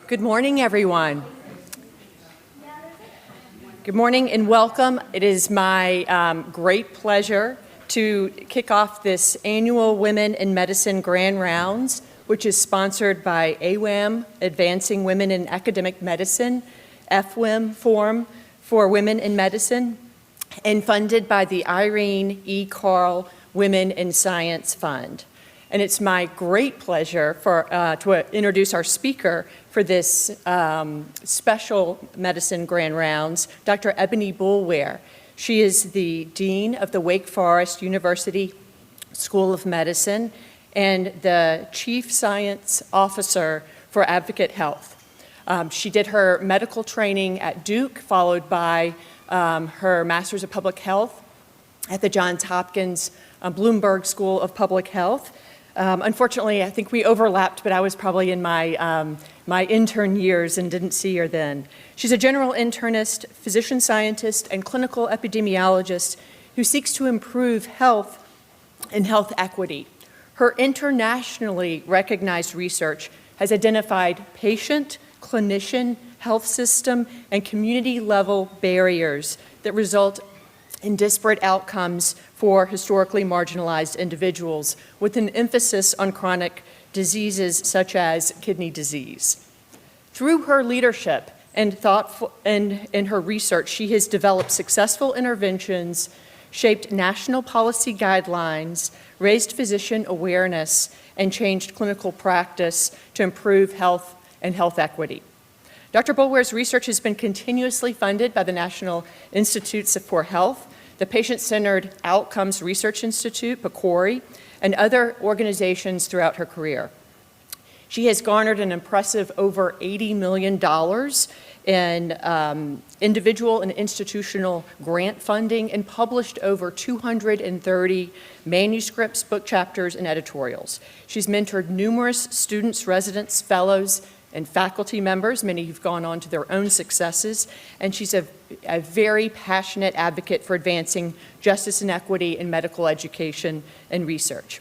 Good morning, everyone. Good morning and welcome. It is my great pleasure to kick off this annual Women in Medicine Grand Rounds, which is sponsored by AWAM, Advancing Women in Academic Medicine, FWIM Forum for Women in Medicine, and funded by the Irene E. Carl Women in Science Fund. And it's my great pleasure to introduce our speaker for this special medicine grand rounds, Dr. Ebony Boulware. She is the Dean of the Wake Forest University School of Medicine and the Chief Science Officer for Advocate Health. She did her medical training at Duke, followed by her Master's of Public Health at the Johns Hopkins Bloomberg School of Public Health. Unfortunately, I think we overlapped, but I was probably in my intern years and didn't see her then. She's a general internist, physician scientist, and clinical epidemiologist who seeks to improve health and health equity. Her internationally recognized research has identified patient, clinician, health system, and community-level barriers that result in disparate outcomes for historically marginalized individuals, with an emphasis on chronic diseases such as kidney disease. Through her leadership and in her research, she has developed successful interventions, shaped national policy guidelines, raised physician awareness, and changed clinical practice to improve health and health equity. Dr. Boulware's research has been continuously funded by the National Institutes for Health, the Patient-Centered Outcomes Research Institute, PCORI, and other organizations throughout her career. She has garnered an impressive over $80 million in individual and institutional grant funding and published over 230 manuscripts, book chapters, and editorials. She's mentored numerous students, residents, fellows, and faculty members, many who've gone on to their own successes, and she's a very passionate advocate for advancing justice and equity in medical education and research.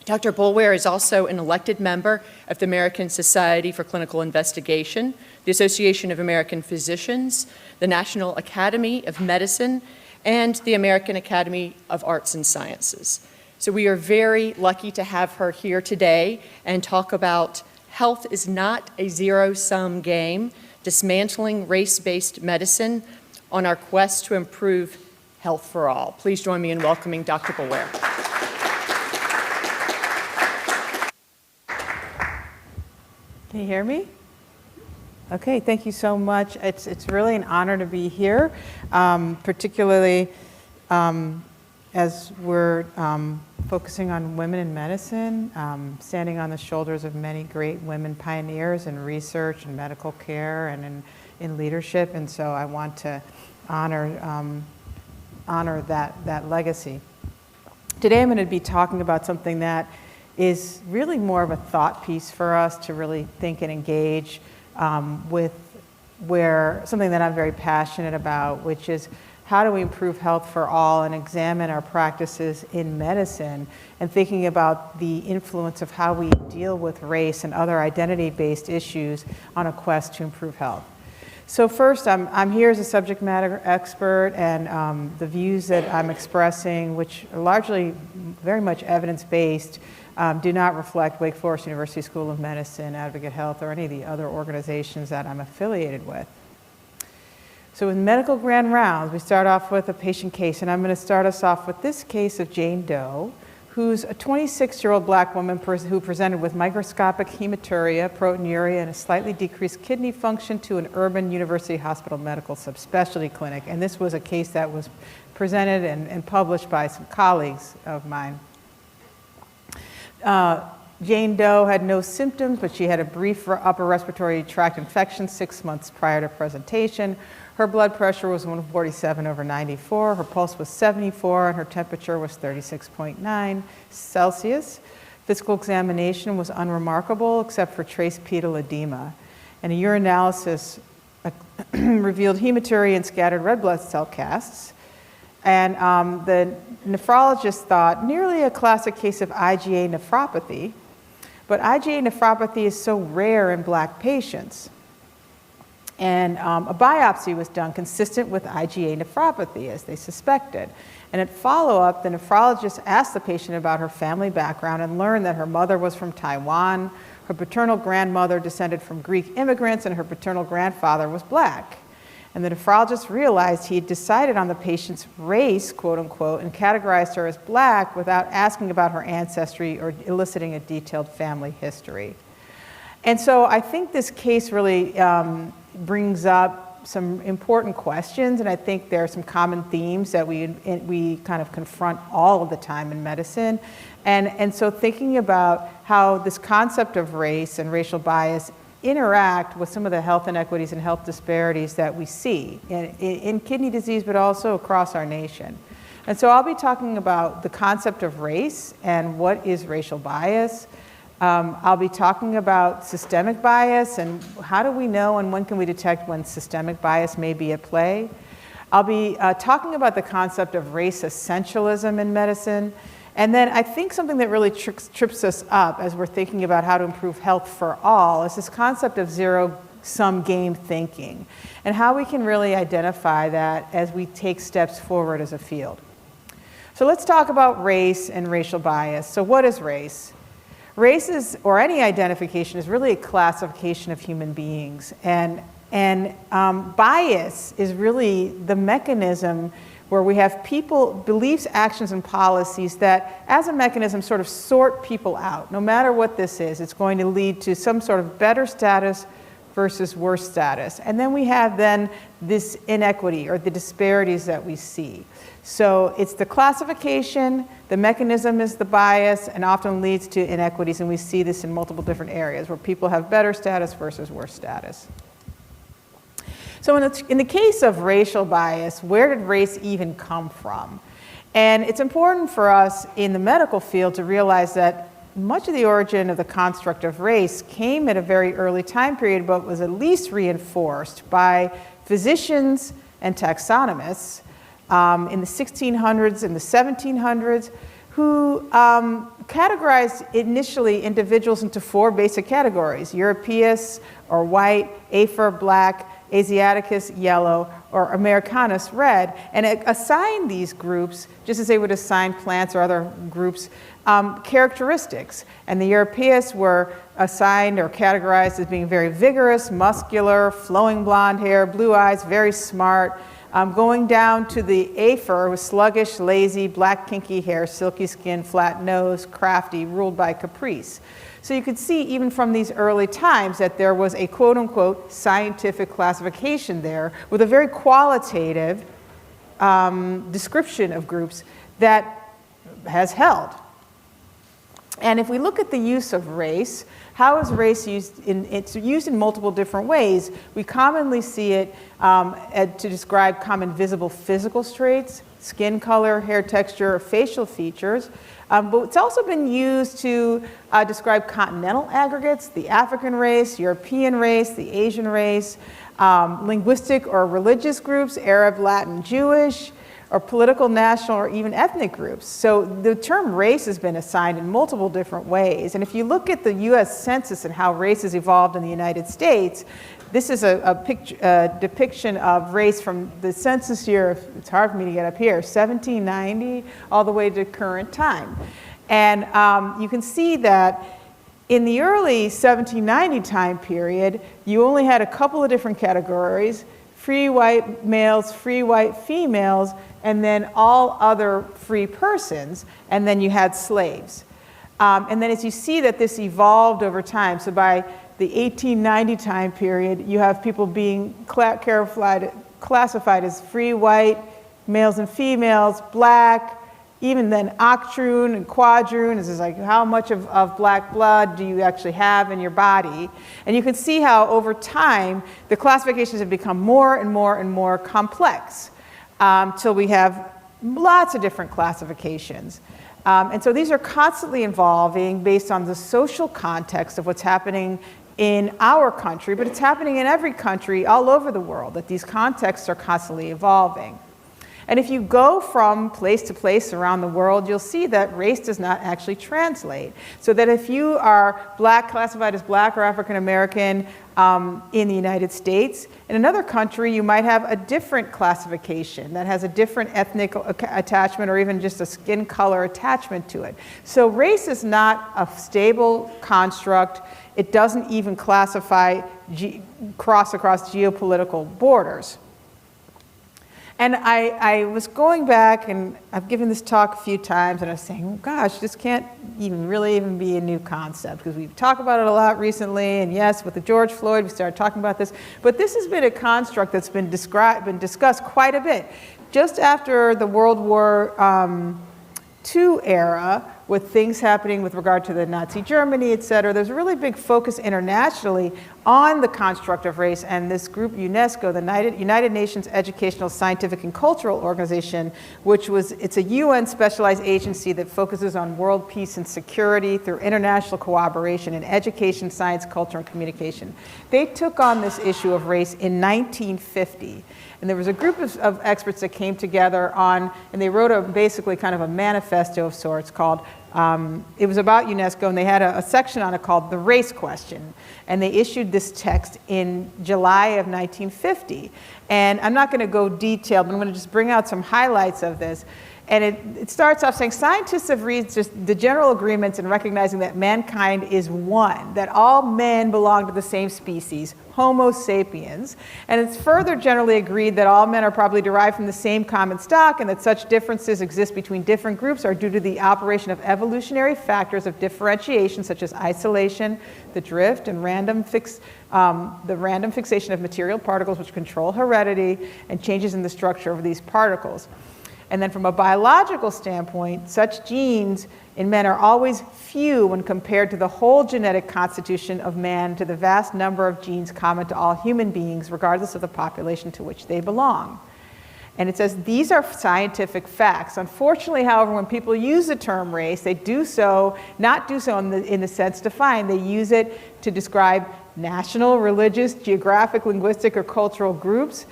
Dr. Boulware is also an elected member of the American Society for Clinical Investigation, the Association of American Physicians, the National Academy of Medicine, and the American Academy of Arts and Sciences. So we are very lucky to have her here today and talk about Health is Not a Zero-Sum Game, Dismantling Race-Based Medicine on Our Quest to Improve Health for All. Please join me in welcoming Dr. Boulware. Can you hear me? Okay, thank you so much. It's really an honor to be here, particularly as we're focusing on women in medicine, standing on the shoulders of many great women pioneers in research and medical care and in leadership, and so I want to honor that legacy. Today I'm going to be talking about something that is really more of a thought piece for us to really think and engage with something that I'm very passionate about, which is how do we improve health for all and examine our practices in medicine and thinking about the influence of how we deal with race and other identity-based issues on a quest to improve health. So first, I'm here as a subject matter expert, and the views that I'm expressing, which are largely very much evidence-based, do not reflect Wake Forest University School of Medicine, Advocate Health, or any of the other organizations that I'm affiliated with. So in medical grand rounds, we start off with a patient case, and I'm going to start us off with this case of Jane Doe, who's a 26-year-old black woman who presented with microscopic hematuria, proteinuria, and a slightly decreased kidney function to an urban University Hospital medical subspecialty clinic. And this was a case that was presented and published by some colleagues of mine. Jane Doe had no symptoms, but she had a brief upper respiratory tract infection 6 months prior to presentation. Her blood pressure was 147/94, her pulse was 74, and her temperature was 36.9 Celsius. Physical examination was unremarkable except for trace pedal edema. And a urinalysis revealed hematuria and scattered red blood cell casts. And the nephrologist thought nearly a classic case of IgA nephropathy, but IgA nephropathy is so rare in Black patients. And a biopsy was done consistent with IgA nephropathy, as they suspected. And at follow-up, the nephrologist asked the patient about her family background and learned that her mother was from Taiwan, her paternal grandmother descended from Greek immigrants, and her paternal grandfather was Black. And the nephrologist realized he had decided on the patient's race, quote unquote, and categorized her as Black without asking about her ancestry or eliciting a detailed family history. And so I think this case really brings up some important questions, and I think there are some common themes that we kind of confront all of the time in medicine. And so thinking about how this concept of race and racial bias interact with some of the health inequities and health disparities that we see in kidney disease, but also across our nation. And so I'll be talking about the concept of race and what is racial bias. I'll be talking about systemic bias and how do we know and when can we detect when systemic bias may be at play. I'll be talking about the concept of race essentialism in medicine. And then I think something that really trips us up as we're thinking about how to improve health for all is this concept of zero-sum game thinking and how we can really identify that as we take steps forward as a field. So let's talk about race and racial bias. So what is race? Race is, or any identification, is really a classification of human beings. And bias is really the mechanism where we have people, beliefs, actions, and policies that, as a mechanism, sort of sort people out. No matter what this is, it's going to lead to some sort of better status versus worse status. And then we have this inequity or the disparities that we see. So it's the classification, the mechanism is the bias, and often leads to inequities, and we see this in multiple different areas where people have better status versus worse status. So in the case of racial bias, where did race even come from? And it's important for us in the medical field to realize that much of the origin of the construct of race came at a very early time period, but was at least reinforced by physicians and taxonomists in the 1600s and the 1700s, who categorized initially individuals into four basic categories: Europeus, or white; Afer, black; Asiaticus, yellow; or Americanus, red, and assigned these groups, just as they would assign plants or other groups, characteristics. And the Europeus were assigned or categorized as being very vigorous, muscular, flowing blonde hair, blue eyes, very smart. Going down to the Afer, was sluggish, lazy, black kinky hair, silky skin, flat nose, crafty, ruled by caprice. So you could see even from these early times that there was a quote-unquote scientific classification there with a very qualitative description of groups that has held. And if we look at the use of race, how is race used? It's used in multiple different ways. We commonly see it to describe common visible physical traits, skin color, hair texture, or facial features. But it's also been used to describe continental aggregates, the African race, European race, the Asian race, linguistic or religious groups, Arab, Latin, Jewish, or political, national, or even ethnic groups. So the term race has been assigned in multiple different ways. And if you look at the US Census and how race has evolved in the United States, this is a depiction of race from the census year, it's hard for me to get up here, 1790 all the way to current time. And you can see that in the early 1790 time period, you only had a couple of different categories: free white males, free white females, and then all other free persons, and then you had slaves. And then as you see that this evolved over time, so by the 1890 time period, you have people being classified as free white males and females, black, even then octroon and quadroon. This is like how much of black blood do you actually have in your body. And you can see how over time the classifications have become more and more and more complex till we have lots of different classifications. And so these are constantly evolving based on the social context of what's happening in our country, but it's happening in every country all over the world, that these contexts are constantly evolving. And if you go from place to place around the world, you'll see that race does not actually translate. So that if you are black, classified as black or African American in the United States, in another country you might have a different classification that has a different ethnic attachment or even just a skin color attachment to it. So race is not a stable construct. It doesn't even classify across geopolitical borders. And I was going back, and I've given this talk a few times, and I was saying, oh gosh, this can't even be a new concept, because we've talked about it a lot recently, and yes, with the George Floyd, we started talking about this, but this has been a construct that's been discussed quite a bit. Just after the World War II era, with things happening with regard to the Nazi Germany, et cetera, there's a really big focus internationally on the construct of race, and this group, UNESCO, the United Nations Educational, Scientific, and Cultural Organization, it's a UN specialized agency that focuses on world peace and security through international cooperation in education, science, culture, and communication. They took on this issue of race in 1950. And there was a group of experts that came together and they wrote basically kind of a manifesto of sorts called, it was about UNESCO, and they had a section on it called The Race Question. And they issued this text in July of 1950. And I'm not going to go detailed, but I'm going to just bring out some highlights of this. And it starts off saying, scientists have reached just the general agreements in recognizing that mankind is one, that all men belong to the same species, Homo sapiens. And it's further generally agreed that all men are probably derived from the same common stock, and that such differences exist between different groups are due to the operation of evolutionary factors of differentiation, such as isolation, the drift, and the random fixation of material particles which control heredity, and changes in the structure of these particles. And then from a biological standpoint, such genes in men are always few when compared to the whole genetic constitution of man, to the vast number of genes common to all human beings, regardless of the population to which they belong. And it says these are scientific facts. Unfortunately, however, when people use the term race, they not do so in the sense defined. They use it to describe national, religious, geographic, linguistic, or cultural groups,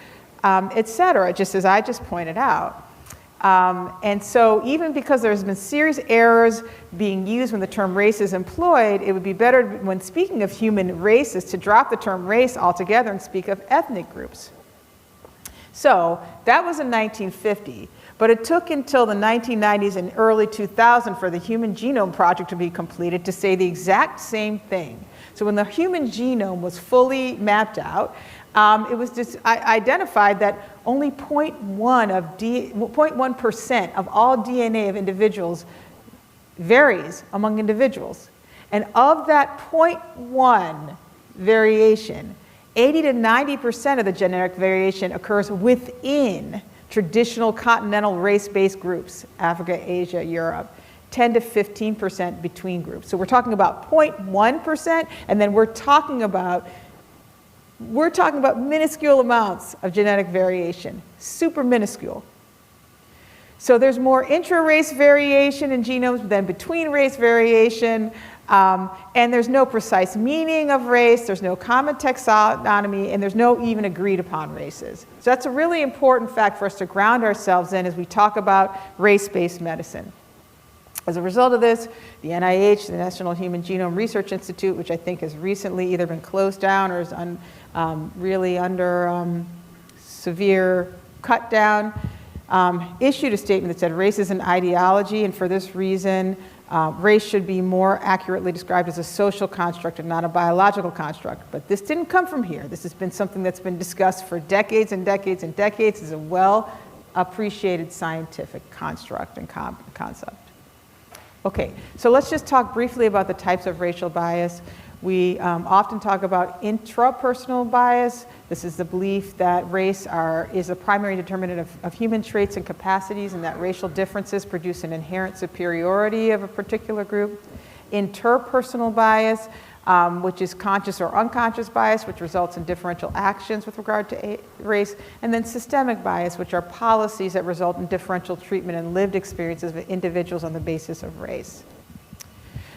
et cetera, just as I just pointed out. And so even because there's been serious errors being used when the term race is employed, it would be better when speaking of human races to drop the term race altogether and speak of ethnic groups. So that was in 1950, but it took until the 1990s and early 2000 for the Human Genome Project to be completed to say the exact same thing. So when the human genome was fully mapped out, it was just identified that only 0.1% of all DNA of individuals varies among individuals. And of that 0.1 variation, 80 to 90% of the genetic variation occurs within traditional continental race-based groups, Africa, Asia, Europe. 10 to 15% between groups. So we're talking about 0.1%, and then we're talking about minuscule amounts of genetic variation, super minuscule. So there's more intra-race variation in genomes than between-race variation, and there's no precise meaning of race, there's no common taxonomy, and there's no even agreed-upon races. So that's a really important fact for us to ground ourselves in as we talk about race-based medicine. As a result of this, the NIH, the National Human Genome Research Institute, which I think has recently either been closed down or is really under severe cut down, issued a statement that said race is an ideology, and for this reason, race should be more accurately described as a social construct and not a biological construct. But this didn't come from here. This has been something that's been discussed for decades and decades and decades as a well-appreciated scientific construct and concept. Okay, so let's just talk briefly about the types of racial bias. We often talk about intrapersonal bias. This is the belief that race is a primary determinant of human traits and capacities, and that racial differences produce an inherent superiority of a particular group. Interpersonal bias, which is conscious or unconscious bias, which results in differential actions with regard to race. And then systemic bias, which are policies that result in differential treatment and lived experiences of individuals on the basis of race.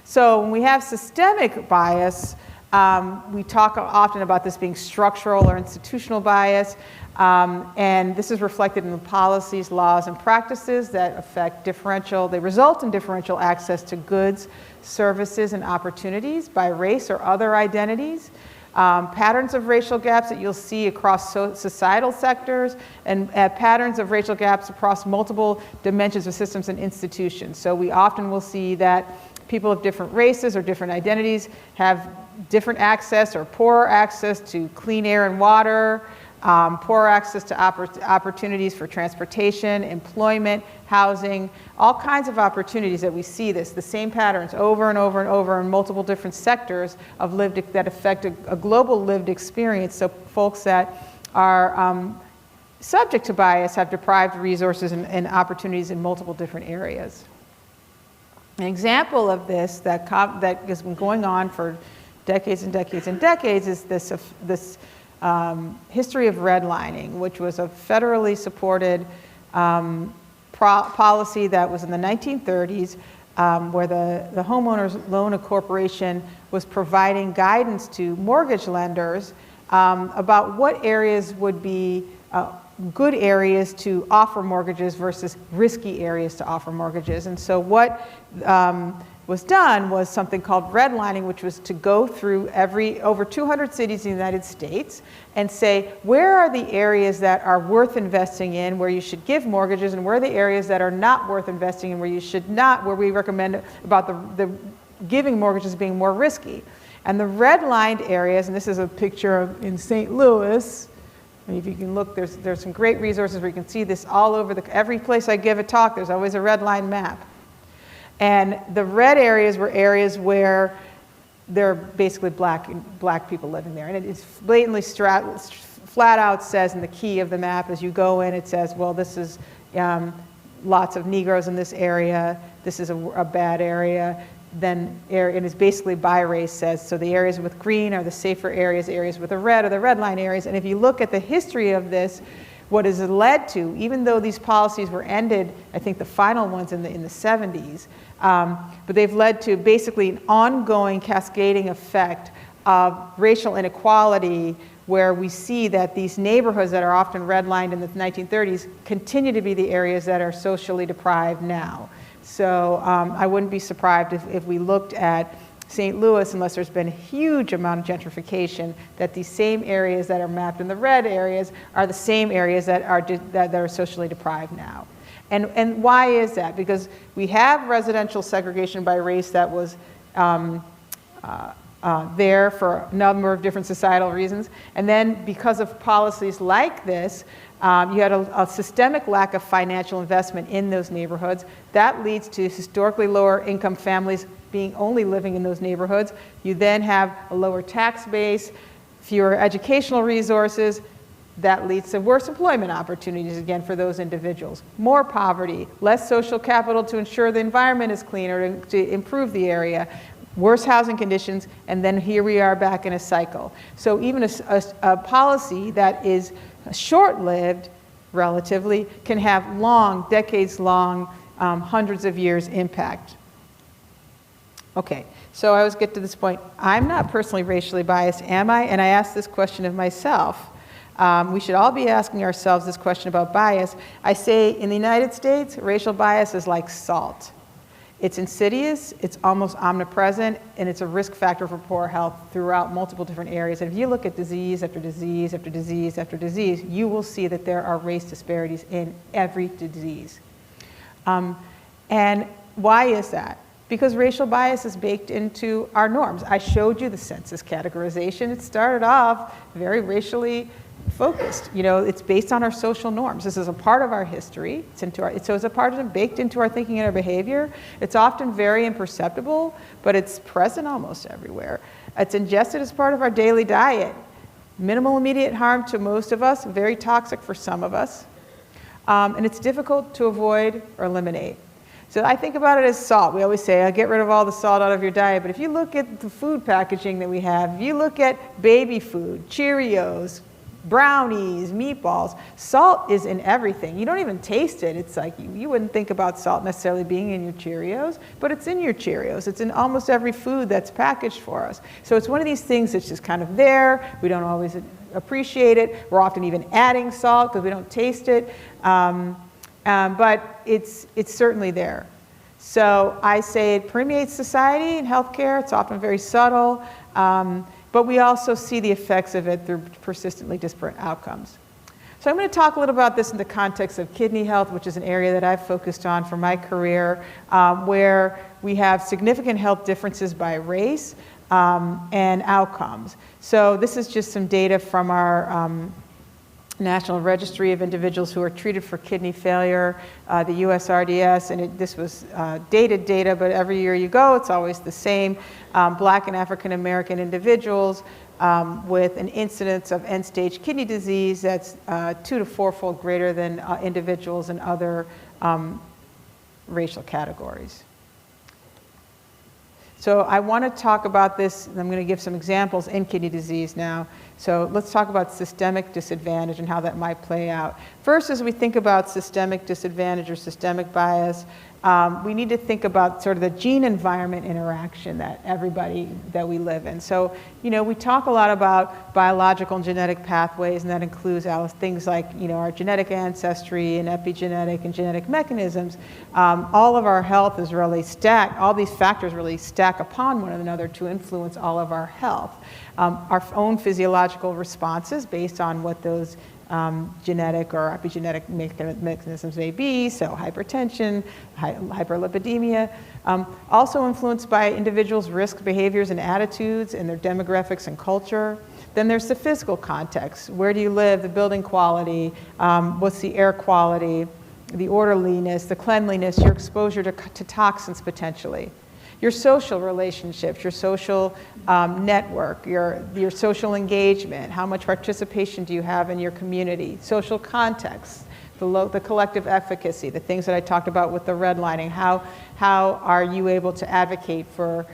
So when we have systemic bias, We talk often about this being structural or institutional bias, and this is reflected in the policies, laws, and practices that they result in differential access to goods, services, and opportunities by race or other identities. Patterns of racial gaps that you'll see across societal sectors, and patterns of racial gaps across multiple dimensions of systems and institutions. So we often will see that people of different races or different identities have different access or poorer access to clean air and water, poorer access to opportunities for transportation, employment, housing, all kinds of opportunities that we see the same patterns over and over and over in multiple different sectors of that affect a global lived experience. So folks that are subject to bias have deprived resources and opportunities in multiple different areas. An example of this that has been going on for decades and decades and decades is this history of redlining, which was a federally supported policy that was in the 1930s, where the Homeowners Loan Corporation was providing guidance to mortgage lenders about what areas would be good areas to offer mortgages versus risky areas to offer mortgages. And so what was done was something called redlining, which was to go through over 200 cities in the United States and say, where are the areas that are worth investing in, where you should give mortgages, and where are the areas that are not worth investing in, where you should not, where we recommend about the giving mortgages being more risky. And the redlined areas, and this is a picture in St. Louis. If you can look, there's some great resources where you can see this all over every place I give a talk, there's always a red line map. And the red areas were areas where there are basically black people living there. And it's blatantly flat out says in the key of the map as you go in, it says, well, this is lots of Negroes in this area, this is a bad area. Then and it's basically by race says, so the areas with green are the safer areas with the red are the red line areas. And if you look at the history of this, what has led to, even though these policies were ended, I think the final ones in the 70s, but they've led to basically an ongoing cascading effect of racial inequality, where we see that these neighborhoods that are often redlined in the 1930s continue to be the areas that are socially deprived now. So I wouldn't be surprised if we looked at St. Louis, unless there's been a huge amount of gentrification, that these same areas that are mapped in the red areas are the same areas that are socially deprived now. And why is that? Because we have residential segregation by race that was there for a number of different societal reasons. And then because of policies like this, you had a systemic lack of financial investment in those neighborhoods. That leads to historically lower income families being only living in those neighborhoods. You then have a lower tax base, fewer educational resources. That leads to worse employment opportunities, again, for those individuals. More poverty, less social capital to ensure the environment is cleaner, to improve the area, worse housing conditions, and then here we are back in a cycle. So even a policy that is short-lived, relatively, can have long, decades-long, hundreds of years impact. Okay, so I always get to this point. I'm not personally racially biased, am I? And I ask this question of myself. We should all be asking ourselves this question about bias. I say in the United States, racial bias is like salt. It's insidious, it's almost omnipresent, and it's a risk factor for poor health throughout multiple different areas. And if you look at disease after disease after disease after disease, you will see that there are race disparities in every disease. And why is that? Because racial bias is baked into our norms. I showed you the census categorization. It started off very racially focused. You know, it's based on our social norms. This is a part of our history. So it's a part of it, baked into our thinking and our behavior. It's often very imperceptible, but it's present almost everywhere. It's ingested as part of our daily diet. Minimal immediate harm to most of us, very toxic for some of us. And it's difficult to avoid or eliminate. So I think about it as salt. We always say, get rid of all the salt out of your diet. But if you look at the food packaging that we have, if you look at baby food, Cheerios, brownies, meatballs. Salt is in everything. You don't even taste it. It's like you wouldn't think about salt necessarily being in your Cheerios, but it's in your Cheerios. It's in almost every food that's packaged for us. So it's one of these things that's just kind of there. We don't always appreciate it. We're often even adding salt because we don't taste it. But it's certainly there. So I say it permeates society and healthcare. It's often very subtle. But we also see the effects of it through persistently disparate outcomes. So I'm going to talk a little about this in the context of kidney health, which is an area that I've focused on for my career, where we have significant health differences by race and outcomes. So this is just some data from our National Registry of Individuals who are treated for kidney failure, the USRDS, and this was dated data, but every year you go, it's always the same. Black and African American individuals with an incidence of end-stage kidney disease that's 2 to 4-fold greater than individuals in other racial categories. So I want to talk about this, and I'm going to give some examples in kidney disease now. So let's talk about systemic disadvantage and how that might play out. First, as we think about systemic disadvantage or systemic bias, we need to think about sort of the gene-environment interaction that we live in. So, we talk a lot about biological and genetic pathways, and that includes things like, our genetic ancestry and epigenetic and genetic mechanisms. All of our health is really stacked. All these factors really stack upon one another to influence all of our health. Our own physiological responses based on what those genetic or epigenetic mechanisms may be, so hypertension, hyperlipidemia, also influenced by individuals' risk behaviors and attitudes and their demographics and culture. Then there's the physical context. Where do you live, the building quality, what's the air quality, the orderliness, the cleanliness, your exposure to toxins potentially. Your social relationships, your social network, your social engagement, how much participation do you have in your community, social context, the collective efficacy, the things that I talked about with the redlining, how are you able to advocate for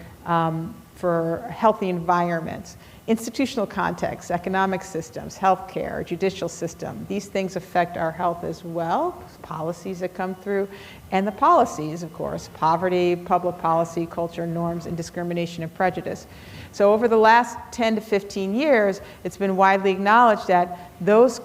healthy environments, institutional context, economic systems, healthcare, judicial system. These things affect our health as well, policies that come through, and the policies, of course, poverty, public policy, culture, norms, and discrimination and prejudice. So over the last 10 to 15 years, it's been widely acknowledged that those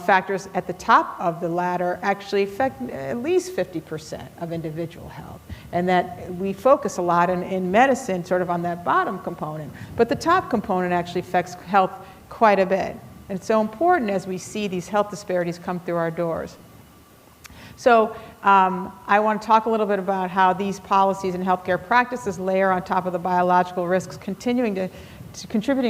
factors at the top of the ladder actually affect at least 50% of individual health, and that we focus a lot in medicine sort of on that bottom component, but the top component actually affects health quite a bit. And it's so important as we see these health disparities come through our doors. So I want to talk a little bit about how these policies and healthcare practices layer on top of the biological risks contributing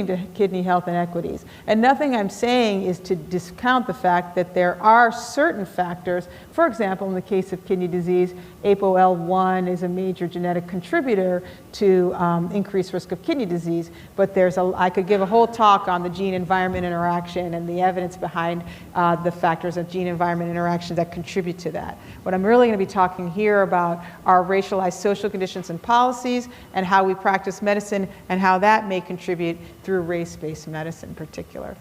to kidney health inequities. And nothing I'm saying is to discount the fact that there are certain factors. For example, in the case of kidney disease, ApoL1 is a major genetic contributor to increased risk of kidney disease. But I could give a whole talk on the gene-environment interaction and the evidence behind the factors of gene-environment interaction that contribute to that. What I'm really going to be talking here about are racialized social conditions and policies and how we practice medicine and how that may contribute through race-based medicine in particular.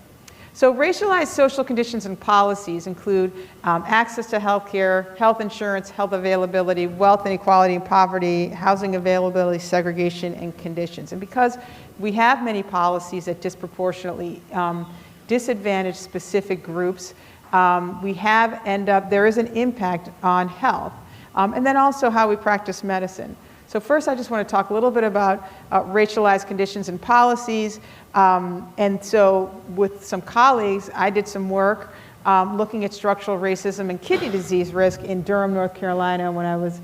So racialized social conditions and policies include access to health care, health insurance, health availability, wealth inequality and poverty, housing availability, segregation, and conditions. And because we have many policies that disproportionately disadvantage specific groups, there is an impact on health. And then also how we practice medicine. So first, I just want to talk a little bit about racialized conditions and policies. And so with some colleagues, I did some work looking at structural racism and kidney disease risk in Durham, North Carolina when I was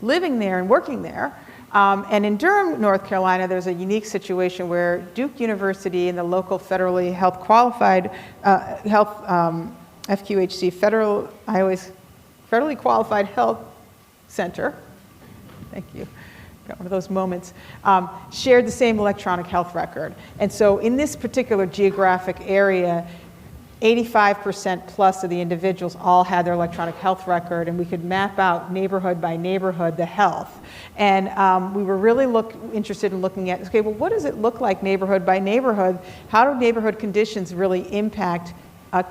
living there and working there. And in Durham, North Carolina, there's a unique situation where Duke University and the local federally health qualified FQHC, federally qualified health center, thank you, got one of those moments, shared the same electronic health record. And so in this particular geographic area, 85% plus of the individuals all had their electronic health record, and we could map out neighborhood by neighborhood the health. And we were really interested in looking at, okay, well, what does it look like neighborhood by neighborhood? How do neighborhood conditions really impact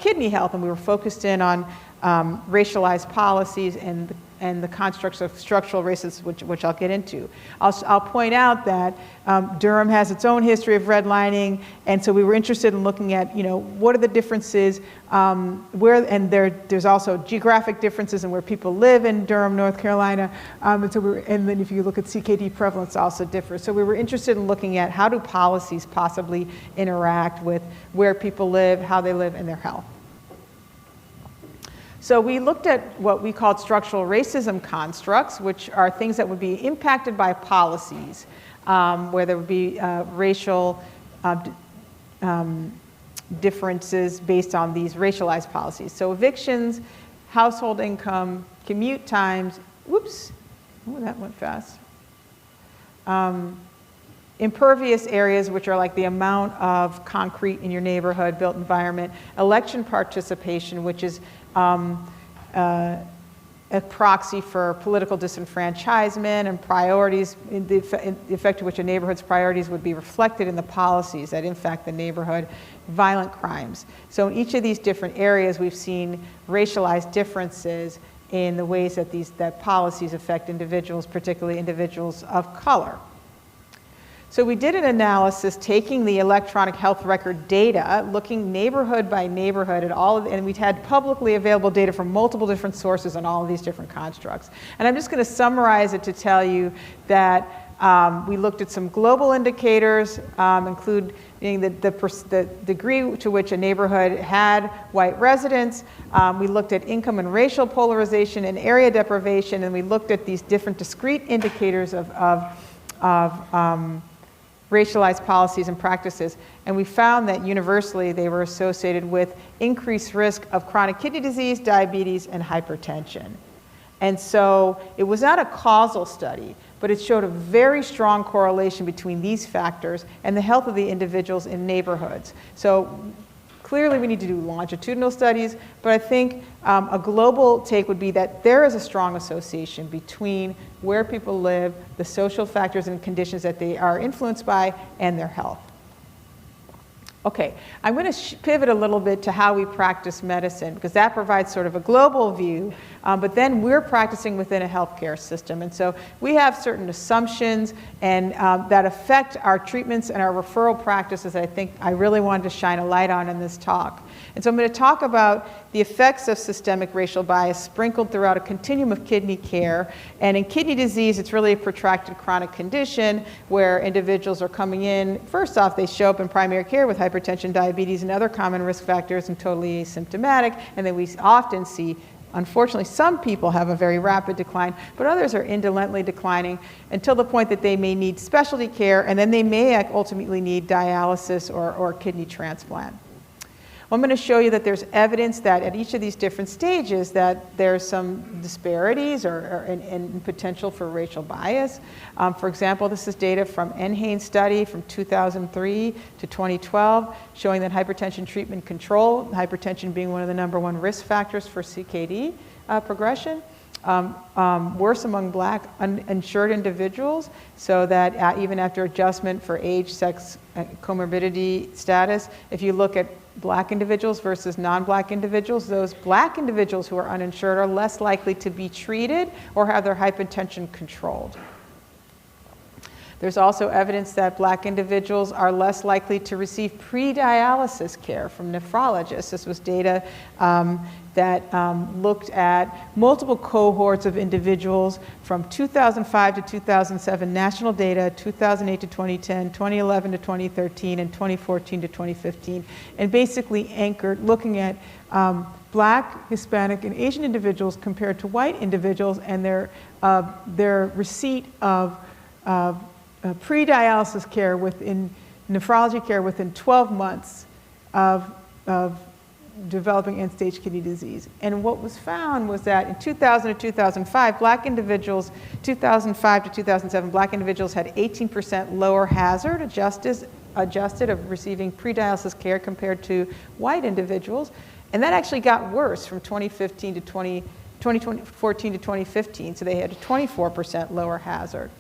kidney health? And we were focused in on racialized policies and the constructs of structural racism, which I'll get into. I'll point out that Durham has its own history of redlining, and so we were interested in looking at, what are the differences, there's also geographic differences in where people live in Durham, North Carolina, and then if you look at CKD prevalence, also differs. So we were interested in looking at how do policies possibly interact with where people live, how they live, and their health. So we looked at what we called structural racism constructs, which are things that would be impacted by policies, where there would be racial differences based on these racialized policies. So evictions, household income, commute times, whoops, oh, that went fast. Impervious areas, which are like the amount of concrete in your neighborhood, built environment, election participation, which is a proxy for political disenfranchisement and priorities, the effect to which a neighborhood's priorities would be reflected in the policies that impact the neighborhood, violent crimes. So in each of these different areas, we've seen racialized differences in the ways that policies affect individuals, particularly individuals of color. So we did an analysis taking the electronic health record data, looking neighborhood by neighborhood at all of, and we'd had publicly available data from multiple different sources on all of these different constructs. And I'm just going to summarize it to tell you that we looked at some global indicators, including the degree to which a neighborhood had white residents. We looked at income and racial polarization and area deprivation, and we looked at these different discrete indicators of racialized policies and practices, and we found that universally they were associated with increased risk of chronic kidney disease, diabetes, and hypertension. And so it was not a causal study, but it showed a very strong correlation between these factors and the health of the individuals in neighborhoods. So clearly we need to do longitudinal studies, but I think a global take would be that there is a strong association between where people live, the social factors and conditions that they are influenced by, and their health. Okay, I'm going to pivot a little bit to how we practice medicine, because that provides sort of a global view, but then we're practicing within a healthcare system. And so we have certain assumptions and that affect our treatments and our referral practices I think I really wanted to shine a light on in this talk. And so I'm going to talk about the effects of systemic racial bias sprinkled throughout a continuum of kidney care. And in kidney disease, it's really a protracted chronic condition where individuals are coming in. First off, they show up in primary care with hypertension, diabetes, and other common risk factors and totally asymptomatic. And then we often see, unfortunately, some people have a very rapid decline, but others are indolently declining until the point that they may need specialty care, and then they may ultimately need dialysis or kidney transplant. Well, I'm going to show you that there's evidence that at each of these different stages that there's some disparities and potential for racial bias. For example, this is data from NHANES study from 2003 to 2012 showing that hypertension treatment control, hypertension being one of the #1 risk factors for CKD progression, worse among Black uninsured individuals, so that even after adjustment for age, sex, comorbidity status, if you look at Black individuals versus non-Black individuals, those Black individuals who are uninsured are less likely to be treated or have their hypertension controlled. There's also evidence that Black individuals are less likely to receive pre-dialysis care from nephrologists. This was data that looked at multiple cohorts of individuals from 2005 to 2007 national data, 2008 to 2010, 2011 to 2013, and 2014 to 2015, and basically looking at Black, Hispanic, and Asian individuals compared to white individuals and their receipt of pre-dialysis care within nephrology care within 12 months of developing end-stage kidney disease. And what was found was that in 2000 to 2005, Black individuals, 2005 to 2007, Black individuals had 18% lower hazard adjusted adjusted of receiving pre-dialysis care compared to white individuals. And that actually got worse from 2014 to 2015, so they had a 24% lower hazard.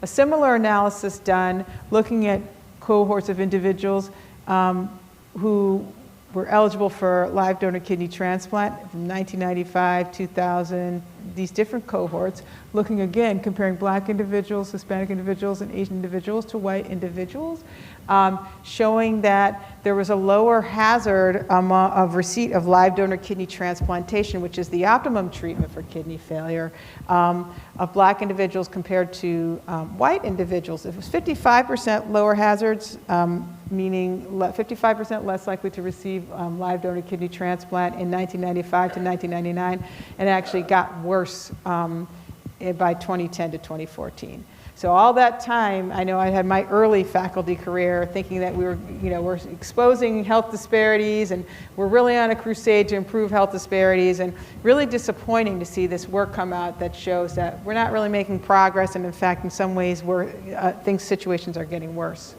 A similar analysis done looking at cohorts of individuals who were eligible for live donor kidney transplant from 1995, 2000, these different cohorts, looking again, comparing black individuals, Hispanic individuals, and Asian individuals to white individuals, showing that there was a lower hazard of receipt of live donor kidney transplantation, which is the optimum treatment for kidney failure, of black individuals compared to white individuals. It was 55% lower hazards, meaning 55% less likely to receive live donor kidney transplant in 1995 to 1999, and it actually got worse by 2010 to 2014. So all that time, I know I had my early faculty career thinking that we're exposing health disparities and we're really on a crusade to improve health disparities, and really disappointing to see this work come out that shows that we're not really making progress, and in fact, in some ways, situations are getting worse.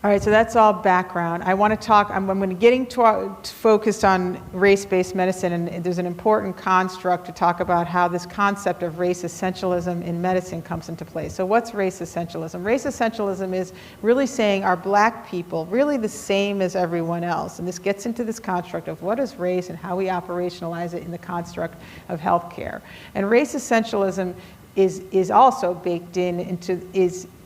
All right, so that's all background. I want to talk, I'm going to getting focused on race-based medicine, and there's an important construct to talk about how this concept of race essentialism in medicine comes into play. So what's race essentialism? Race essentialism is really saying, are black people really the same as everyone else? And this gets into this construct of what is race and how we operationalize it in the construct of healthcare. And race essentialism is also baked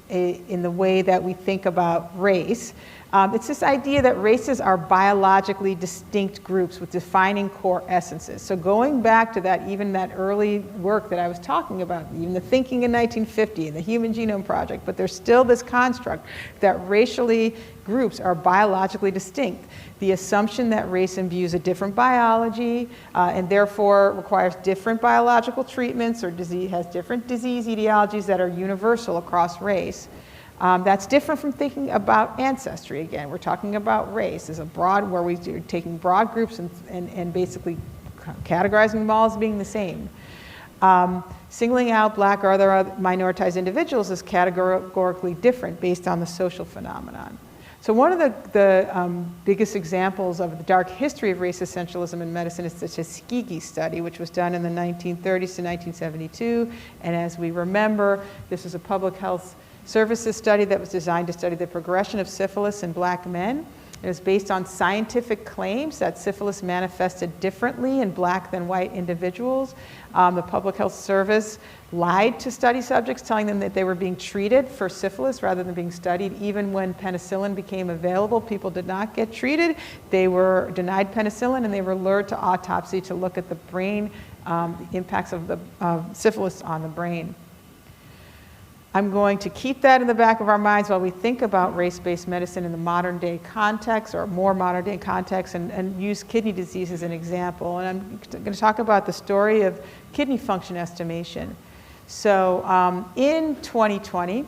in the way that we think about race. It's this idea that races are biologically distinct groups with defining core essences. So going back to that, even that early work that I was talking about, even the thinking in 1950 and the Human Genome Project, but there's still this construct that racially groups are biologically distinct. The assumption that race imbues a different biology and therefore requires different biological treatments or has different disease etiologies that are universal across race. That's different from thinking about ancestry. Again, we're talking about race as where we're taking broad groups and basically categorizing them all as being the same. Singling out black or other minoritized individuals is categorically different based on the social phenomenon. So one of the biggest examples of the dark history of race essentialism in medicine is the Tuskegee study, which was done in the 1930s to 1972. And as we remember, this was a public health services study that was designed to study the progression of syphilis in black men. It was based on scientific claims that syphilis manifested differently in black than white individuals. The Public Health Service lied to study subjects, telling them that they were being treated for syphilis rather than being studied. Even when penicillin became available, people did not get treated. They were denied penicillin, and they were lured to autopsy to look at the brain, the impacts of syphilis on the brain. I'm going to keep that in the back of our minds while we think about race-based medicine in the modern day context, or more modern day context, and use kidney disease as an example. And I'm going to talk about the story of kidney function estimation. So in 2020,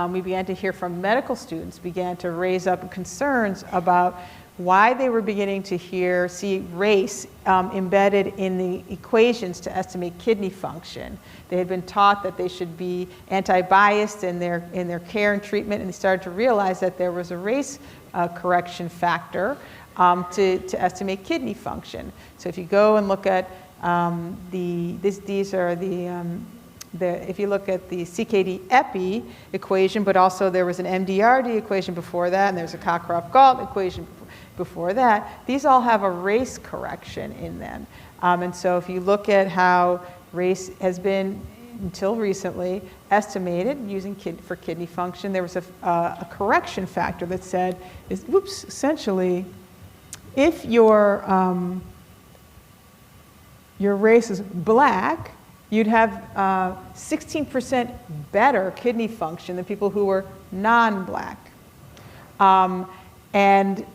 we began to hear from medical students, began to raise up concerns about why they were beginning to see race embedded in the equations to estimate kidney function. They had been taught that they should be anti-biased in their care and treatment, and they started to realize that there was a race correction factor to estimate kidney function. So if you go and look at if you look at the CKD-EPI equation, but also there was an MDRD equation before that, and there's a Cockcroft-Gault equation before that, these all have a race correction in them. And so if you look at how race has been, until recently, estimated using for kidney function, there was a correction factor that said, essentially, if your race is black, you'd have 16% better kidney function than people who were non-black. And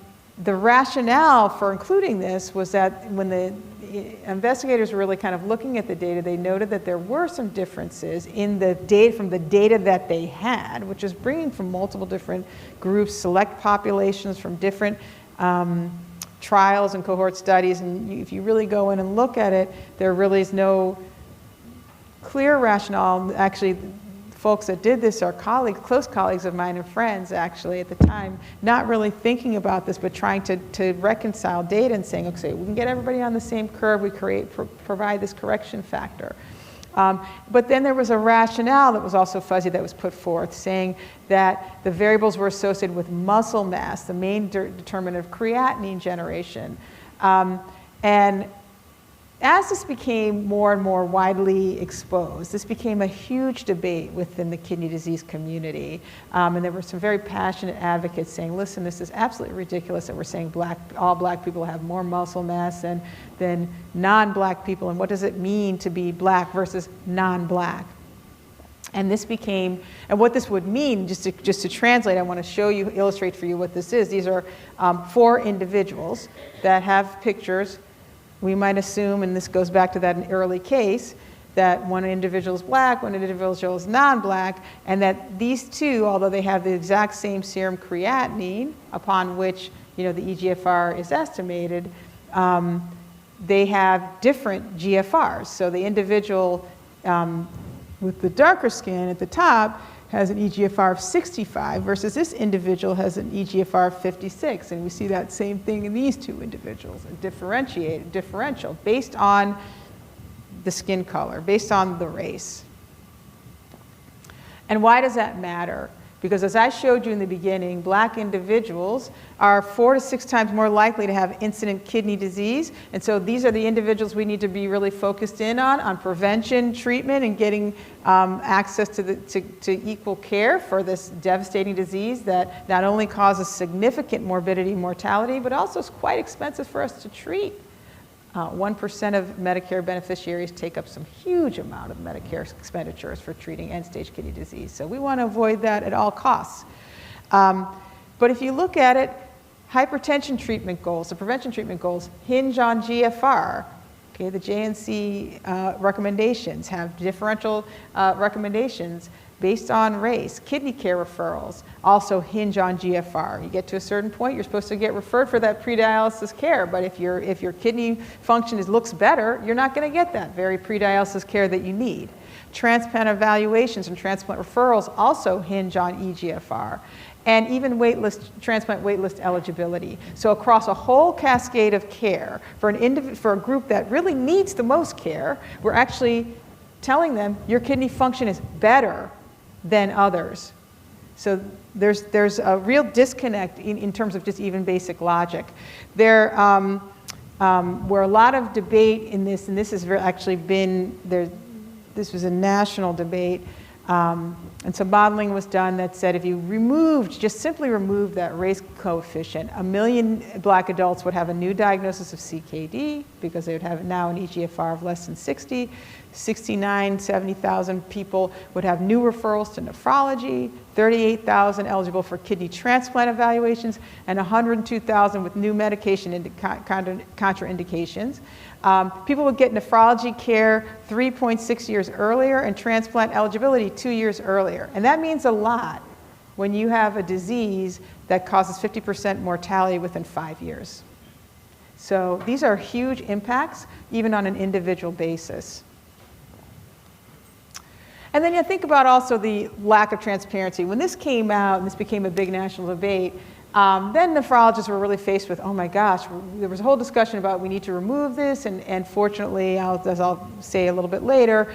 the rationale for including this was that when the investigators were really kind of looking at the data, they noted that there were some differences in the data from the data that they had, which is bringing from multiple different groups, select populations from different trials and cohort studies. And if you really go in and look at it, there really is no clear rationale. Actually, folks that did this are colleagues, close colleagues of mine and friends actually at the time, not really thinking about this, but trying to reconcile data and saying, okay, we can get everybody on the same curve, we provide this correction factor. But then there was a rationale that was also fuzzy that was put forth, saying that the variables were associated with muscle mass, the main determinant of creatinine generation. And as this became more and more widely exposed, this became a huge debate within the kidney disease community. And there were some very passionate advocates saying, listen, this is absolutely ridiculous that we're saying all black people have more muscle mass than non-black people. And what does it mean to be black versus non-black? And this became, and what this would mean, just to translate, I want to show you, illustrate for you what this is. These are 4 individuals that have pictures. We might assume, and this goes back to that early case, that one individual is black, one individual is non-black, and that these two, although they have the exact same serum creatinine, upon which the eGFR is estimated, they have different GFRs. So the individual with the darker skin at the top has an eGFR of 65 versus this individual has an eGFR of 56. And we see that same thing in these two individuals, a differential based on the skin color, based on the race. And why does that matter? Because as I showed you in the beginning, black individuals are 4 to 6 times more likely to have incident kidney disease. And so these are the individuals we need to be really focused in on prevention, treatment, and getting access to equal care for this devastating disease that not only causes significant morbidity and mortality, but also is quite expensive for us to treat. 1% of Medicare beneficiaries take up some huge amount of Medicare expenditures for treating end-stage kidney disease. So we want to avoid that at all costs. But if you look at it, hypertension treatment goals, the prevention treatment goals, hinge on GFR. Okay, the JNC recommendations have differential recommendations based on race. Kidney care referrals also hinge on GFR. You get to a certain point, you're supposed to get referred for that pre-dialysis care, but if your kidney function looks better, you're not going to get that very pre-dialysis care that you need. Transplant evaluations and transplant referrals also hinge on eGFR. And even transplant waitlist eligibility. So across a whole cascade of care, for a group that really needs the most care, we're actually telling them your kidney function is better than others. So there's a real disconnect in terms of just even basic logic. There were a lot of debate in this, and this has actually been there. This was a national debate, and some modeling was done that said if you just simply removed that race coefficient, 1 million black adults would have a new diagnosis of CKD because they would have now an eGFR of less than 60. 70,000 people would have new referrals to nephrology, 38,000 eligible for kidney transplant evaluations, and 102,000 with new medication contraindications. People would get nephrology care 3.6 years earlier and transplant eligibility 2 years earlier. And that means a lot when you have a disease that causes 50% mortality within 5 years. So these are huge impacts, even on an individual basis. And then you think about also the lack of transparency. When this came out and this became a big national debate, then nephrologists were really faced with, oh my gosh, there was a whole discussion about we need to remove this, and fortunately, as I'll say a little bit later,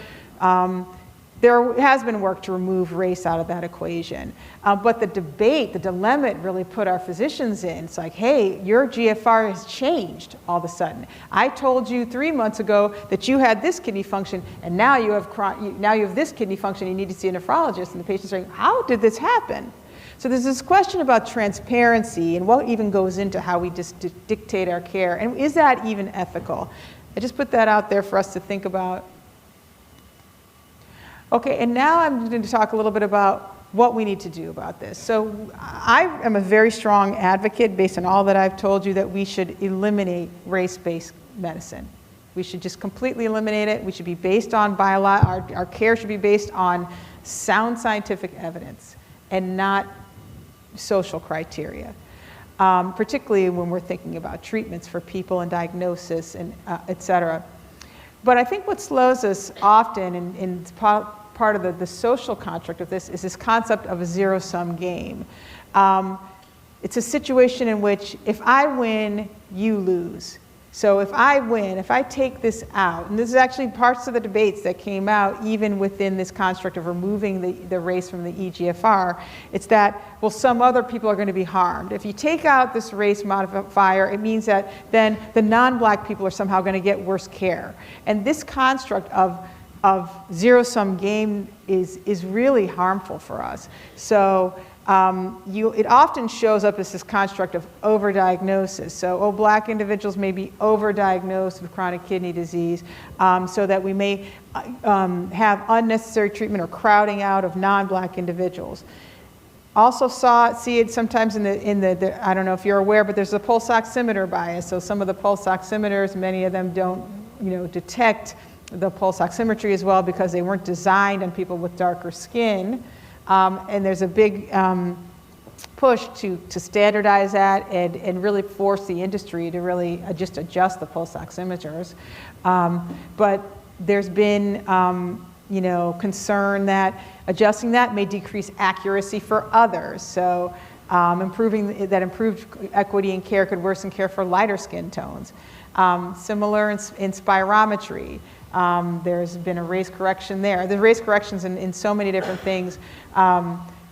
there has been work to remove race out of that equation. But the debate, the dilemma it really put our physicians in, it's like, hey, your GFR has changed all of a sudden. I told you 3 months ago that you had this kidney function, and now you have this kidney function, you need to see a nephrologist, and the patient's saying, how did this happen? So there's this question about transparency and what even goes into how we just dictate our care, and is that even ethical? I just put that out there for us to think about. Okay, and now I'm going to talk a little bit about what we need to do about this. So I am a very strong advocate, based on all that I've told you, that we should eliminate race-based medicine. We should just completely eliminate it. We should be based on our care should be based on sound scientific evidence and not social criteria, particularly when we're thinking about treatments for people and diagnosis and et cetera. But I think what slows us often, and part of the social construct of this is this concept of a zero-sum game. It's a situation in which if I win, you lose. So if I win, if I take this out, and this is actually parts of the debates that came out even within this construct of removing the race from the EGFR, it's that, well, some other people are going to be harmed. If you take out this race modifier, it means that then the non-black people are somehow going to get worse care. And this construct of zero-sum game is really harmful for us. So it often shows up as this construct of overdiagnosis. So, black individuals may be overdiagnosed with chronic kidney disease, so that we may have unnecessary treatment or crowding out of non-black individuals. Also see it sometimes in the I don't know if you're aware, but there's a pulse oximeter bias. So some of the pulse oximeters, many of them don't, detect the pulse oximetry as well because they weren't designed on people with darker skin. And there's a big push to standardize that and really force the industry to really just adjust the pulse oximeters. But there's been concern that adjusting that may decrease accuracy for others. So improved equity in care could worsen care for lighter skin tones. Similar in spirometry. There's been a race correction there. The race corrections in so many different things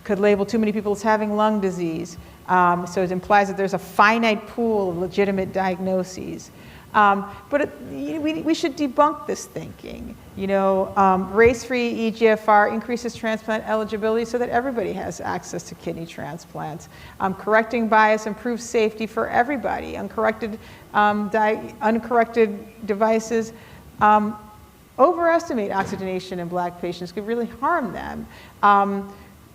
could label too many people as having lung disease. So it implies that there's a finite pool of legitimate diagnoses. But we should debunk this thinking. Race-free EGFR increases transplant eligibility so that everybody has access to kidney transplants. Correcting bias improves safety for everybody. Uncorrected devices overestimate oxygenation in black patients, could really harm them.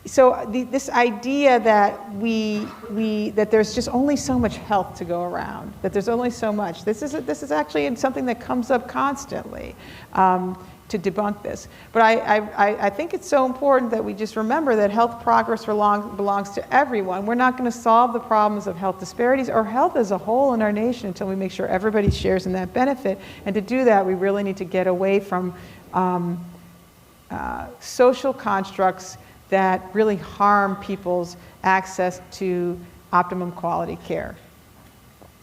So this idea that that there's just only so much health to go around, that there's only so much. This is actually something that comes up constantly to debunk this. But I think it's so important that we just remember that health progress belongs to everyone. We're not going to solve the problems of health disparities or health as a whole in our nation until we make sure everybody shares in that benefit. And to do that, we really need to get away from social constructs that really harm people's access to optimum quality care.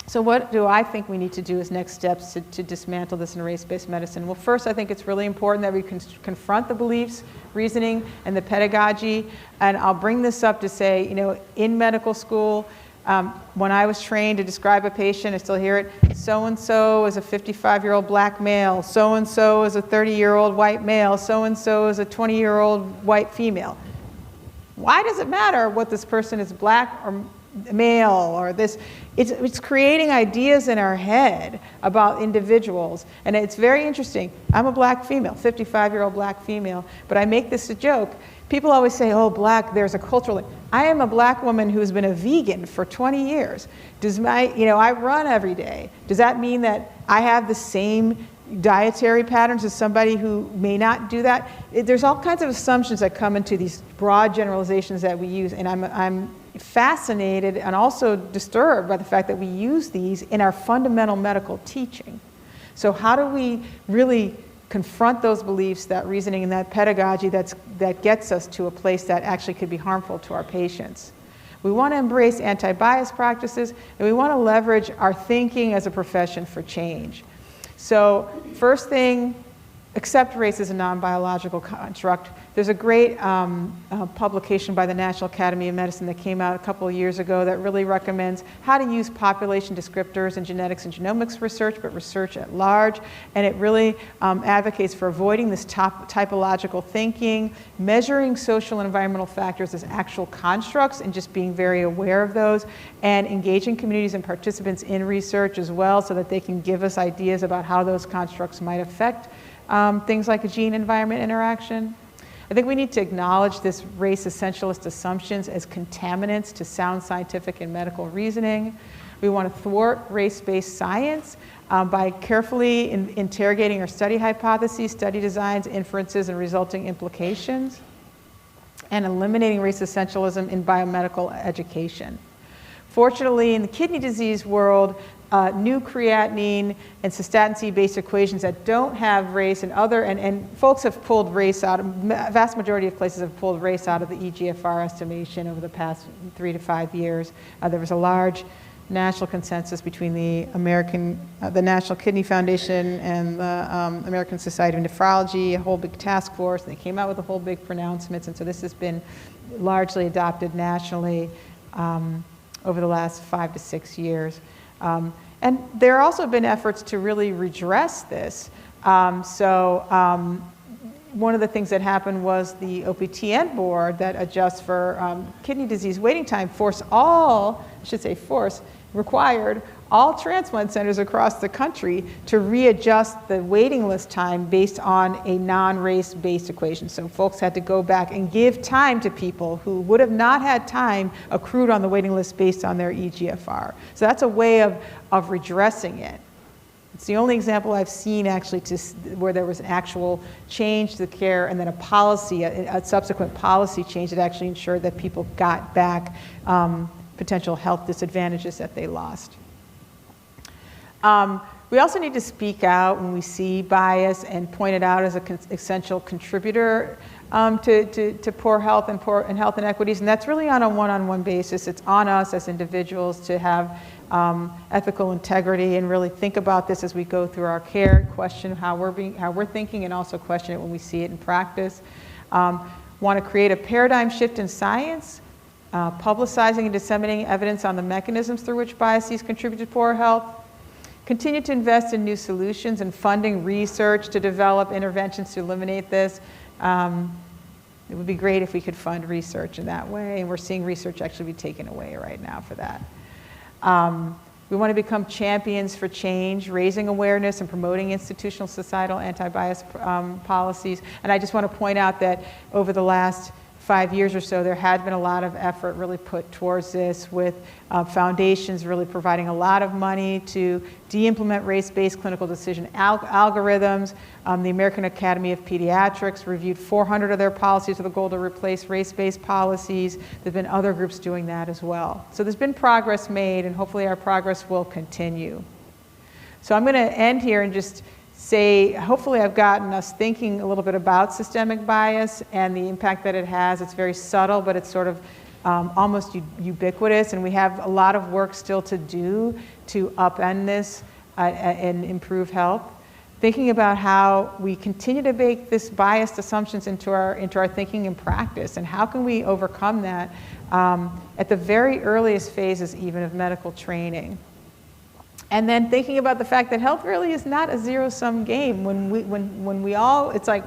So what do I think we need to do as next steps to dismantle this in race-based medicine? Well, first, I think it's really important that we confront the beliefs, reasoning, and the pedagogy. And I'll bring this up to say, in medical school, when I was trained to describe a patient, I still hear it, so-and-so is a 55-year-old black male, so-and-so is a 30-year-old white male, so-and-so is a 20-year-old white female. Why does it matter what this person is, black or male or this? It's creating ideas in our head about individuals. And it's very interesting. I'm a black female, 55-year-old black female, but I make this a joke. People always say, oh, black, there's a cultural link. I am a black woman who's been a vegan for 20 years. I run every day. Does that mean that I have the same dietary patterns as somebody who may not do that? There's all kinds of assumptions that come into these broad generalizations that we use, and I'm fascinated and also disturbed by the fact that we use these in our fundamental medical teaching. So how do we really confront those beliefs, that reasoning, and that pedagogy that gets us to a place that actually could be harmful to our patients? We want to embrace anti-bias practices, and we want to leverage our thinking as a profession for change. So first thing, accept race as a non-biological construct. There's a great publication by the National Academy of Medicine that came out a couple of years ago that really recommends how to use population descriptors in genetics and genomics research, but research at large. And it really advocates for avoiding this typological thinking, measuring social and environmental factors as actual constructs and just being very aware of those, and engaging communities and participants in research as well so that they can give us ideas about how those constructs might affect things like a gene-environment interaction. I think we need to acknowledge this race essentialist assumptions as contaminants to sound scientific and medical reasoning. We want to thwart race-based science by carefully interrogating our study hypotheses, study designs, inferences, and resulting implications, and eliminating race essentialism in biomedical education. Fortunately, in the kidney disease world, new creatinine and cystatin C-based equations that don't have race and folks have pulled race out, vast majority of places have pulled race out of the EGFR estimation over the past 3 to 5 years. There was a large national consensus between the National Kidney Foundation and the American Society of Nephrology, a whole big task force, and they came out with a whole big pronouncements, and so this has been largely adopted nationally over the last 5 to 6 years. And there have also been efforts to really redress this. One of the things that happened was the OPTN board that adjusts for kidney disease waiting time required all transplant centers across the country to readjust the waiting list time based on a non-race-based equation. So folks had to go back and give time to people who would have not had time accrued on the waiting list based on their EGFR. So that's a way of redressing it. It's the only example I've seen actually where there was an actual change to the care and then a subsequent policy change that actually ensured that people got back potential health disadvantages that they lost. We also need to speak out when we see bias and point it out as an essential contributor to poor health and health inequities, and that's really on a one-on-one basis. It's on us as individuals to have ethical integrity and really think about this as we go through our care, question how we're thinking, and also question it when we see it in practice. Want to create a paradigm shift in science, publicizing and disseminating evidence on the mechanisms through which biases contribute to poor health. Continue to invest in new solutions and funding research to develop interventions to eliminate this. It would be great if we could fund research in that way, and we're seeing research actually be taken away right now for that. We want to become champions for change, raising awareness and promoting institutional societal anti-bias policies. And I just want to point out that over the last 5 years or so, there had been a lot of effort really put towards this, with foundations really providing a lot of money to de-implement race-based clinical decision algorithms. The American Academy of Pediatrics reviewed 400 of their policies with a goal to replace race-based policies. There's been other groups doing that as well. So there's been progress made, and hopefully our progress will continue. So I'm going to end here and just say, hopefully I've gotten us thinking a little bit about systemic bias and the impact that it has. It's very subtle, but it's sort of almost ubiquitous, and we have a lot of work still to do to upend this and improve health. Thinking about how we continue to bake this biased assumptions into our thinking and practice, and how can we overcome that at the very earliest phases even of medical training. And then thinking about the fact that health really is not a zero-sum game. When we all, it's like,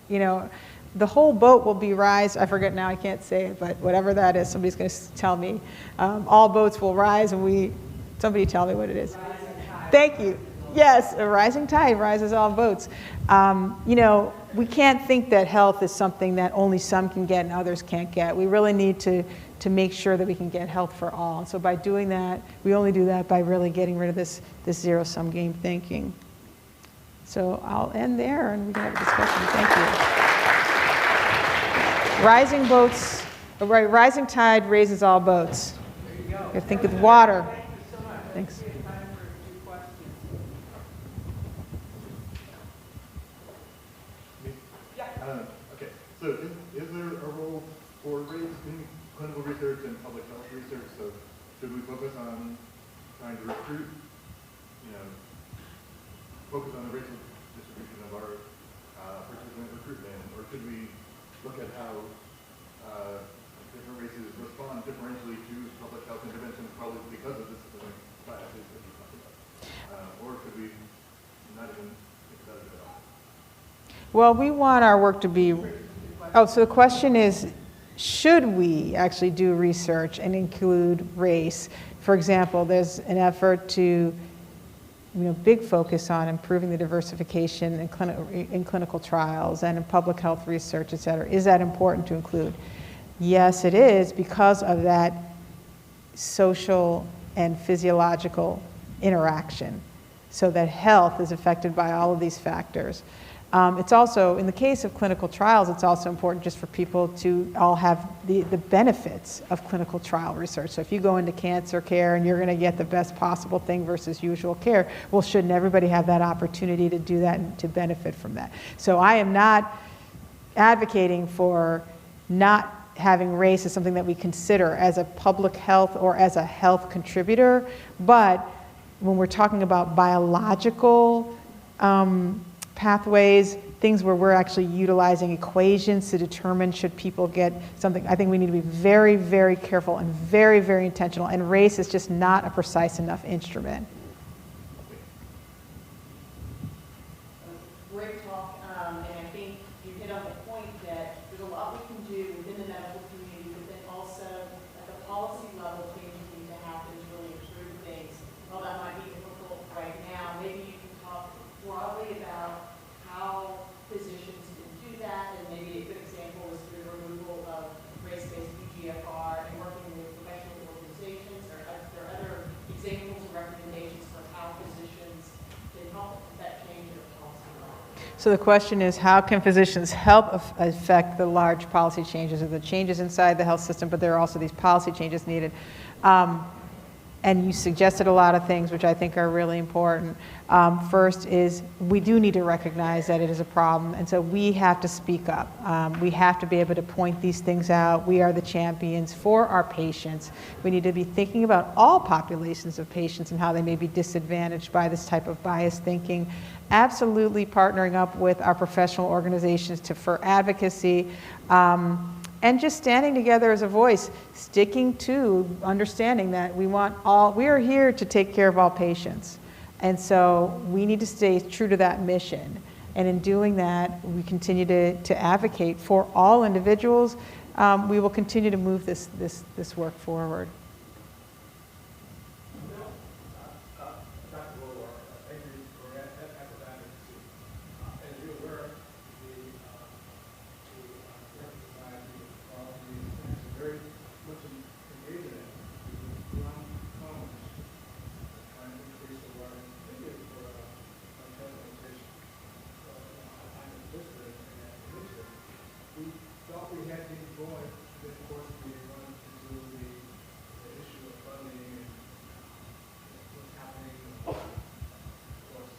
the whole boat will be rise. I forget now, I can't say it, but whatever that is, somebody's going to tell me. All boats will rise, and somebody tell me what it is. Thank you. Yes, a rising tide rises all boats. We can't think that health is something that only some can get and others can't get. We really need to make sure that we can get health for all. And so by doing that, we only do that by really getting rid of this zero-sum game thinking. So I'll end there, and we can have a discussion. Thank you. Rising tide raises all boats. There you go. You think with water. Thank you so much. Thanks. Okay, so is there a role for race in clinical research and public health research? So should we focus on trying to recruit, focus on the racial distribution of our participant recruitment, or should we look at how different races respond differentially to public health interventions, probably because of this biases that you talked about? Or should we not even think about it at all? Well, we want our work to be, so the question is, should we actually do research and include race? For example, there's an effort to, big focus on improving the diversification in clinical trials and in public health research, et cetera. Is that important to include? Yes, it is, because of that social and physiological interaction, so that health is affected by all of these factors. It's also, in the case of clinical trials, it's also important just for people to all have the benefits of clinical trial research. So if you go into cancer care and you're going to get the best possible thing versus usual care, well, shouldn't everybody have that opportunity to do that and to benefit from that? So I am not advocating for not having race as something that we consider as a public health or as a health contributor, but when we're talking about biological pathways, things where we're actually utilizing equations to determine should people get something, I think we need to be very, very careful and very, very intentional, and race is just not a precise enough instrument. Great talk, and I think you hit on the point that there's a lot we can do within the medical community, but then also at the policy level, changes need to happen to really improve things. While that might be difficult right now, maybe you can talk broadly about how physicians can do that, and maybe a good example is through the removal of race-based PGFR and working with professional organizations, or are there other examples or recommendations for how physicians can help that change at a policy level? So the question is, how can physicians help affect the large policy changes or the changes inside the health system, but there are also these policy changes needed. And you suggested a lot of things which I think are really important. First is we do need to recognize that it is a problem, and so we have to speak up. We have to be able to point these things out. We are the champions for our patients. We need to be thinking about all populations of patients and how they may be disadvantaged by this type of biased thinking. Absolutely partnering up with our professional organizations for advocacy. And just standing together as a voice, sticking to understanding that we are here to take care of all patients. And so we need to stay true to that mission. And in doing that, we continue to advocate for all individuals. We will continue to move this work forward. Dr. Boulware, thank you for that advocacy. As you're aware, the Society of is very much engaged in it. Beyond commons, trying to increase awareness, particularly for transplantation. So I'm interested in that initiative. We thought we had things going, then of course we run into the issue of funding and what's happening, of course,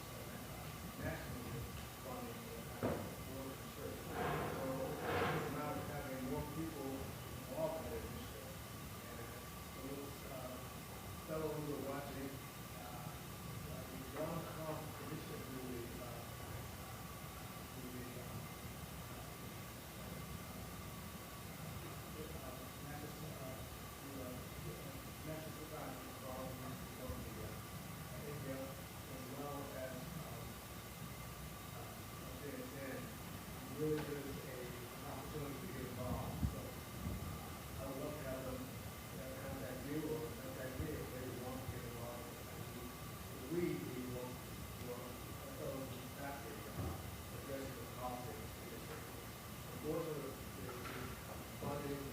nationally funding more research. So it's a matter of having more people involved in that initiative. And for those fellows who are watching, the John Cobb Commission who the National Society for India, as well as JSN, really is an opportunity to get involved. So I would love to have them contact you or contact me if they want to get involved. We will fellows who faculty addressing the policy issue. Unfortunately, the funding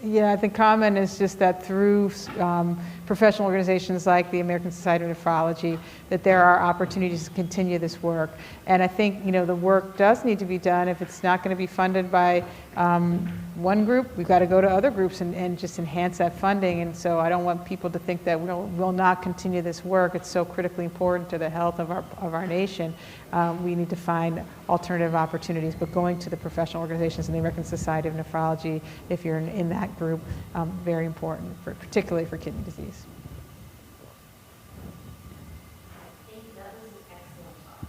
Yeah, the comment is just that through professional organizations like the American Society of Nephrology, that there are opportunities to continue this work. And I think, the work does need to be done. If it's not going to be funded by one group, we've got to go to other groups and just enhance that funding. And so I don't want people to think that we'll not continue this work. It's so critically important to the health of our nation. We need to find alternative opportunities, but going to the professional organizations and the American Society of Nephrology, if you're in that group, very important, particularly for kidney disease. Thank you. That was an excellent talk.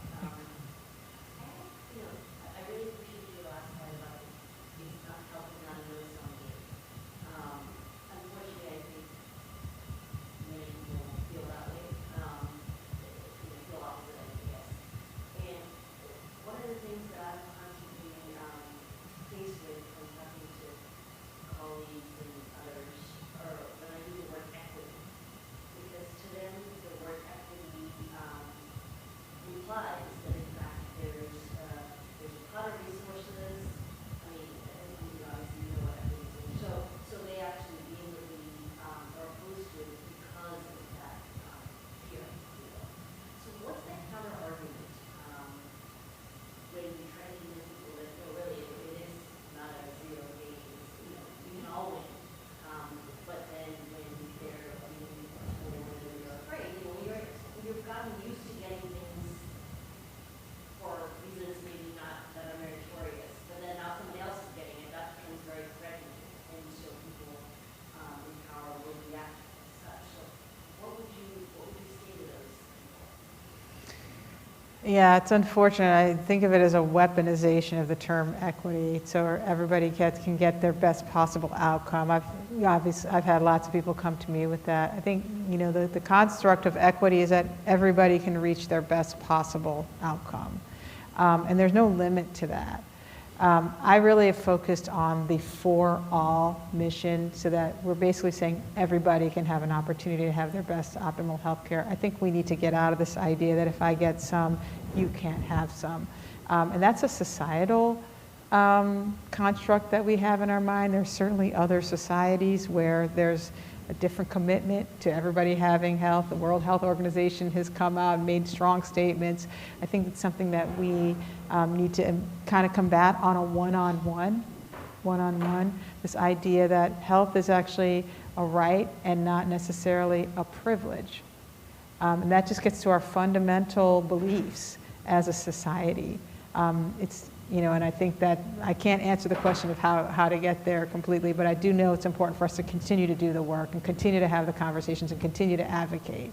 I really appreciate your last part about it's not helping out really something. Unfortunately, I think many people feel that way. Feel opposite, I guess. And one of the things that I'm constantly faced with when talking to colleagues and others, or when I do the work equity, Yeah, it's unfortunate. I think of it as a weaponization of the term equity, so everybody can get their best possible outcome. I've had lots of people come to me with that. I think, the construct of equity is that everybody can reach their best possible outcome. And there's no limit to that. I really have focused on the for all mission, so that we're basically saying everybody can have an opportunity to have their best optimal health care. I think we need to get out of this idea that if I get some, you can't have some. And that's a societal construct that we have in our mind. There's certainly other societies where there's a different commitment to everybody having health. The World Health Organization has come out and made strong statements. I think it's something that we need to kind of combat on a one-on-one, this idea that health is actually a right and not necessarily a privilege. And that just gets to our fundamental beliefs as a society. And I think that I can't answer the question of how to get there completely, but I do know it's important for us to continue to do the work and continue to have the conversations and continue to advocate.